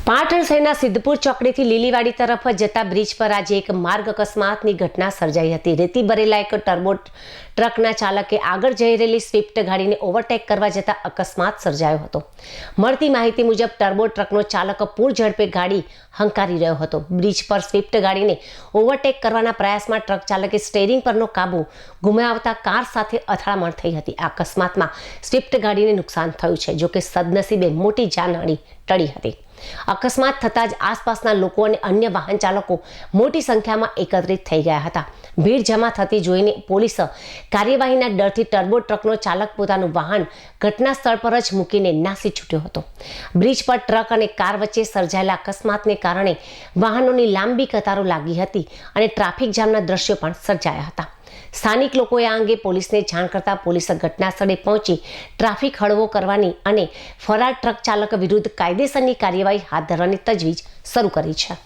પાટણ શહેરના સિદ્ધપુર ચોકડીથી લીલીવાડી તરફ જતા બ્રિજ પર આજે એક માર્ગ અકસ્માતની ઘટના સર્જાઈ હતી। રેતી ભરેલા એક ટર્બો ટ્રકના ચાલકે આગળ જઈ રહેલી સ્વિફ્ટ ગાડીને ઓવરટેક કરવા જતા અકસ્માત સર્જાયો હતો। મળતી માહિતી મુજબ ટર્બો ટ્રકનો ચાલક પૂર ઝડપે ગાડી હંકારી રહ્યો હતો। બ્રિજ પર સ્વિફ્ટ ગાડીને ઓવરટેક કરવાના પ્રયાસમાં ટ્રક ચાલકે સ્ટીયરિંગ પરનો કાબુ ગુમાવતા કાર સાથે અથડામણ થઈ હતી। આ અકસ્માતમાં સ્વિફ્ટ ગાડીને નુકસાન થયું છે, જોકે સદનસીબે મોટી જાનહાનિ ટળી હતી। અકસ્માત થતાં જ આસપાસના લોકો અને અન્ય વાહન ચાલકો મોટી સંખ્યામાં એકત્રિત થઈ ગયા હતા। ભીડ જમા થતી જોઈને પોલીસ કાર્યવાહીના ડરથી ટર્બો ટ્રકનો ચાલક પોતાનું વાહન ઘટના સ્થળ પર જ મૂકીને નાસી છૂટ્યો હતો। બ્રિજ પર ટ્રક અને કાર વચ્ચે સર્જાયેલા અકસ્માતને કારણે વાહનોની લાંબી કતારો લાગી હતી અને ટ્રાફિક જામના દ્રશ્યો પણ સર્જાયા હતા। સ્થાનિક લોકોએ આ અંગે પોલીસને જાણ કરતા પોલીસે ઘટના સ્થળે પહોંચી ટ્રાફિક હળવો કરવાની અને ફરાર ટ્રક ચાલક વિરુદ્ધ કાયદેસરની કાર્યવાહી હાથ ધરવાની તજવીજ શરૂ કરી છે।